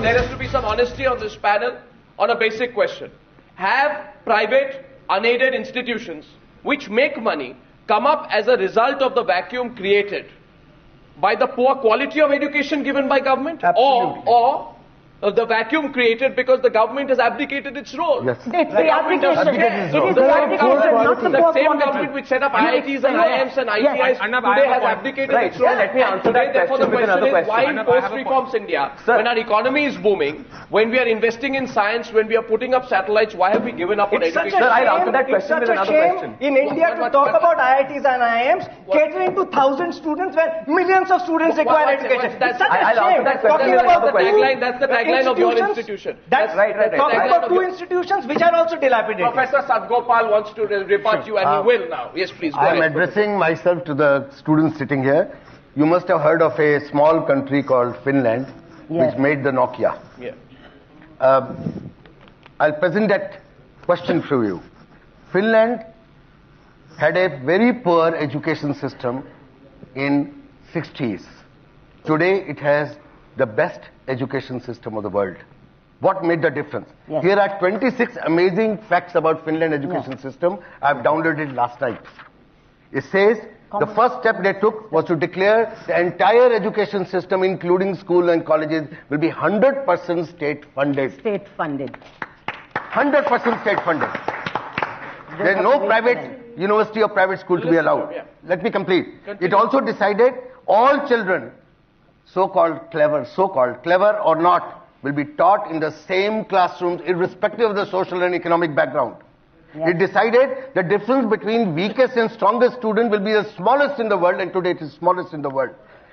there has to be some honesty on this panel on a basic question. Have private, unaided institutions which make money come up as a result of the vacuum created by the poor quality of education given by government? Absolutely. Or the vacuum created because the government has abdicated its role? Yes. It's the application. It is the application, not the The poor same quality. government which set up IITs and IIMs and ITIs today has abdicated its role. Let me answer Today, that therefore, the question with question another is why question. in post-reforms India, when our economy is booming, when we are investing in science, when we are putting up satellites, why have we given up on It's such education? a Sir, I'll shame, answer that it's question such with a another shame question. in India to talk about IITs and IIMs catering to 1,000 students where millions of students require education. It's such a I'll answer shame. that question Talking with about another question. That's the tagline of your institution. That's right. Talking Right. about two institutions which are also dilapidated. Professor Sadgopal wants to rebut you, and he will now. Yes, please go I am ahead. addressing myself to the students sitting here. You must have heard of a small country called Finland, Yes. which made the Nokia. Yeah. I'll present that question to you. Finland had a very poor education system in 60s. Today it has the best education system of the world. What made the difference? Yes. Here are 26 amazing facts about Finland education system. I've downloaded it last night. It says the first step they took was to declare the entire education system, including school and colleges, will be 100% state funded. State funded. 100% state funded. There is no private university or private school to be allowed. Yeah. Let me complete. Continue. It also decided all children, so-called clever or not, will be taught in the same classrooms irrespective of the social and economic background. Yes. It decided the difference between weakest and strongest student will be the smallest in the world, and today it is smallest in the world.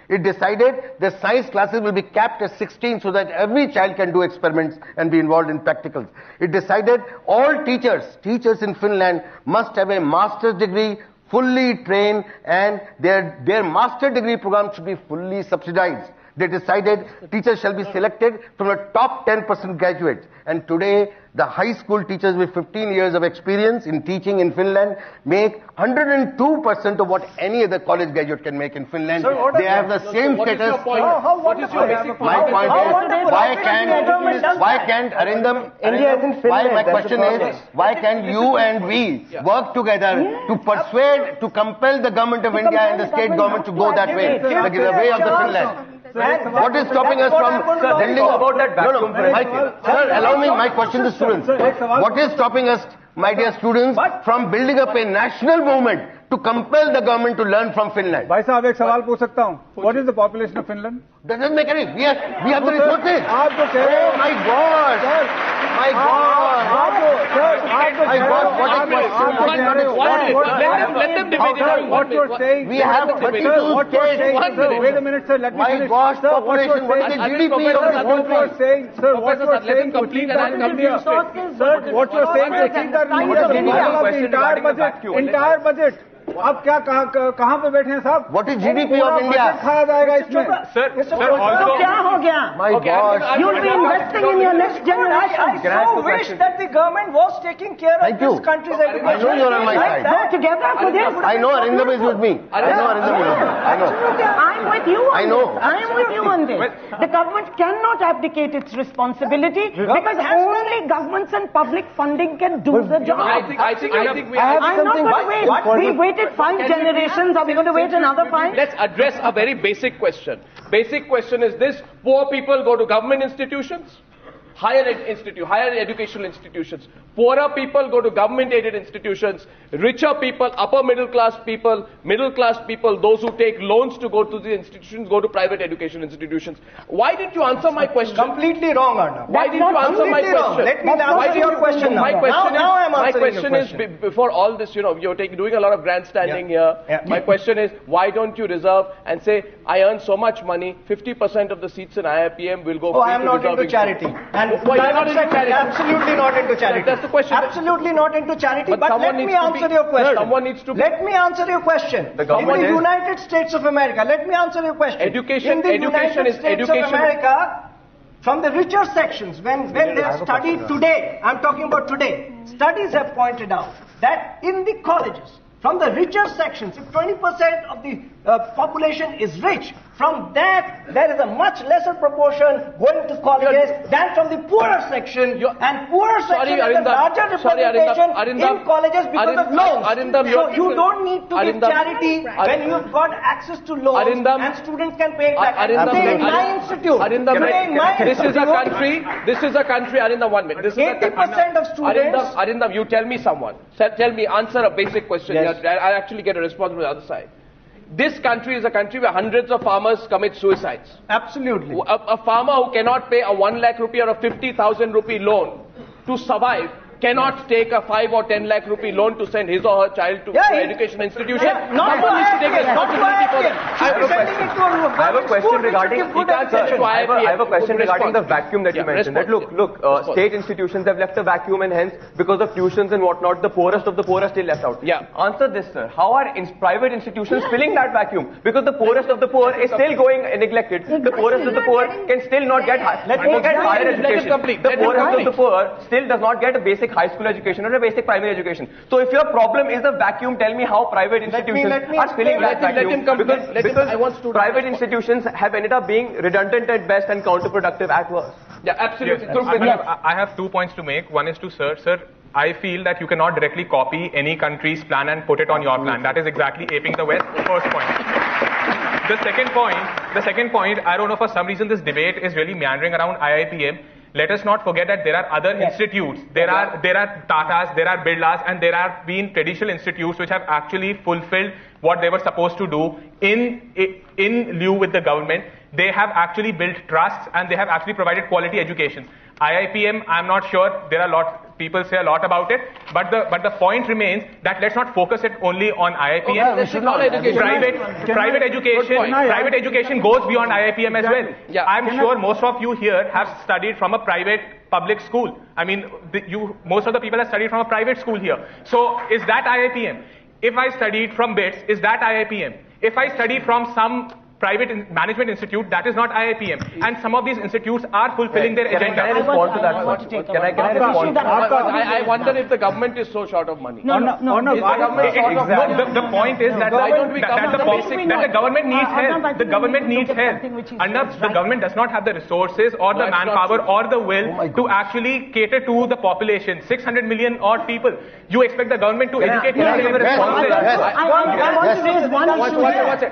It decided the science classes will be capped at 16 so that every child can do experiments and be involved in practicals. It decided all teachers in Finland must have a master's degree, fully trained, and their master degree program should be fully subsidized. They decided teachers shall be selected from the top 10% graduates. And today, the high school teachers with 15 years of experience in teaching in Finland make 102% of what any other college graduate can make in Finland. Sir, what They have the same What is status. your point? How What is your wonderful. basic My point? point How is, wonderful. why can't Arindam, India is in Finland, my that's the question problem. is, why can you and we work together to persuade, to compel the government of India and the state government to go that way, the way of the Finland? What is stopping us from building about that vacuum? Sir, allow me, my question to students. What is stopping us, my dear students, from building up a national movement to compel the government to learn from Finland? भाई साहब एक सवाल पूछ सकता हूँ. What is the population of Finland? Doesn't make any. We have the resources. आप जो कह रहे Oh my God! My God! My God! What a question! Let them debate it. What you're saying? We have 32 What you're states. saying? Wait a minute, sir. Let me My finish. gosh, Sir, what you're population, what is the saying? GDP of this What you're country? saying, sir, what Professor, you're let him saying to complete achieve and I'll that come to you. India. Sir, what you're saying to achieve that entire budget. अब क्या कहाँ पे बैठे हैं साहब? What is GDP of India? खाया जाएगा इसमें. तो क्या हो गया? My gosh! You'll be investing in your next generation. I so wish that the government was taking care of Thank you. this country's education. I know you're on my side. Go together for this. I know Arindam is with me. I know Arindam is with me. I know. I'm with you on I know. this. I'm with you on this. The government cannot abdicate its responsibility because only governments and public funding can do the job. I think we I'm have. not going to wait. We waited 5 generations. Are we going to wait another 5? Let's address a very basic question. Basic question is this: poor people go to government institutions, higher educational institutions. Poorer people go to government-aided institutions. Richer people, upper middle class people, those who take loans to go to the institutions, go to private education institutions. Why didn't you answer my question? Completely wrong, Arnav. Why didn't you answer my Completely wrong. question? Let me answer your question now. Now I'm answering your question. Before all this, you're doing a lot of grandstanding here. Yeah. My question is, why don't you reserve and say, I earn so much money, 50% of the seats in IIPM will go Oh, free I am to not into deserving charity. people. And Why you're not into charity? Absolutely not into charity. That's the question. Absolutely not into charity. But But someone let me needs to answer be- your question. Someone needs to be- Let me answer your question. In government the is- United States of America, let me answer your question. Education- In the education United is- States education- of America, from the richer sections, when they have studied today, I'm talking about today, studies have pointed out that in the colleges, from the richer sections, if 20% of the population is rich. From that, there is a much lesser proportion going to colleges than from the poorer section. And poorer section has a larger representation in colleges because of loans. So you don't need to give charity when you've got access to loans and students can pay it back. Today in my institute, this is a country, Arindam, 1 minute. 80% of students... Arindam, you tell me someone. Tell me, answer a basic question. Yes. I'll actually get a response from the other side. This country is a country where hundreds of farmers commit suicides. Absolutely. A farmer who cannot pay a 1 lakh rupee or a 50,000 rupee loan to survive cannot take a 5 or 10 lakh rupee loan to send his or her child to an education institution. Someone needs to take responsibility for that. I have a question regarding the vacuum that you mentioned. That look, state institutions have left a vacuum, and hence because of tuitions and whatnot, the poorest of the poor are still left out. Yeah. Answer this, sir. How are private institutions filling that vacuum? Because the poorest of the poor is still going neglected. The poorest of the poor can still not get higher education. The poorest of the poor still does not get a basic high school education or a basic primary education. So if your problem is the vacuum, tell me how private institutions are filling that vacuum. Because private institutions have ended up being redundant at best and counterproductive at worst. Yeah, absolutely. Yes. I have 2 points to make. One is to Sir, I feel that you cannot directly copy any country's plan and put it on your plan. That is exactly aping the West. First point. The second point, I don't know, for some reason this debate is really meandering around IIPM. Let us not forget that there are other institutes. There are Tatas, there are Birlas, and there have been traditional institutes which have actually fulfilled what they were supposed to do in lieu with the government. They have actually built trusts and they have actually provided quality education. IIPM, I'm not sure. There are people say a lot about it, but the point remains that let's not focus it only on IIPM. Private education goes beyond IIPM as well. Yeah. I'm sure most of you here have studied from a private public school. I mean, most of the people have studied from a private school here. So is that IIPM? If I studied from BITS, is that IIPM? If I study from some private management institute, that is not IIPM. And some of these institutes are fulfilling their agenda. Can I respond to that? Can I respond? I wonder if the government is so short of money. No. The point is that the government needs help. The government needs help. The government does not have the resources or the manpower or the will to actually cater to the population. 600 million odd people. You expect the government to educate people? I want to raise one issue.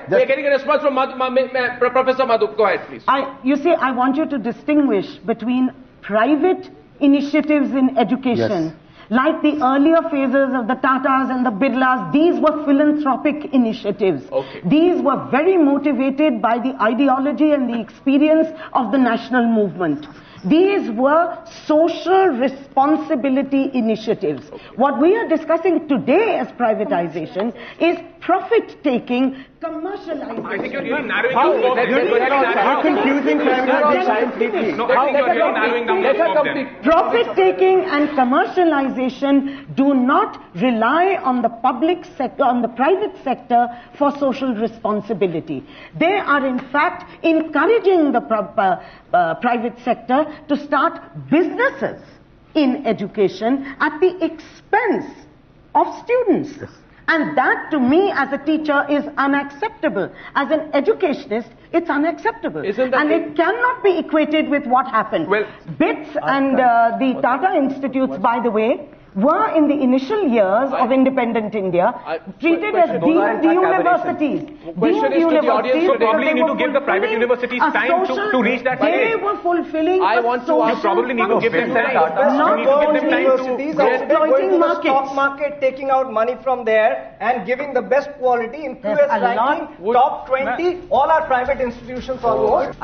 We're getting a response from Professor Madhu. Go ahead, please. You see, I want you to distinguish between private initiatives in education. Yes. Like the earlier phases of the Tatas and the Birlas, these were philanthropic initiatives. Okay. These were very motivated by the ideology and the experience of the national movement. These were social responsibility initiatives. Okay. What we are discussing today as privatization is profit-taking, commercialization. I think you're really narrowing down scope. You're confusing privatization completely. No, I think you're really narrowing down the scope there. Profit-taking and commercialization do not rely on the public sector, on the private sector for social responsibility. They are in fact encouraging the private sector to start businesses in education at the expense of students. Yes. And that, to me, as a teacher, is unacceptable. As an educationist, it's unacceptable. And it cannot be equated with what happened. Well, BITS and the Tata Institutes, by the way, were in the initial years of independent India treated as deemed universities. So probably you need to give the private universities time to reach that stage. They were fulfilling You probably need to give them time. Universities are going to the stock market, taking out money from there and giving the best quality in QS ranking, top 20, all our private institutions all over.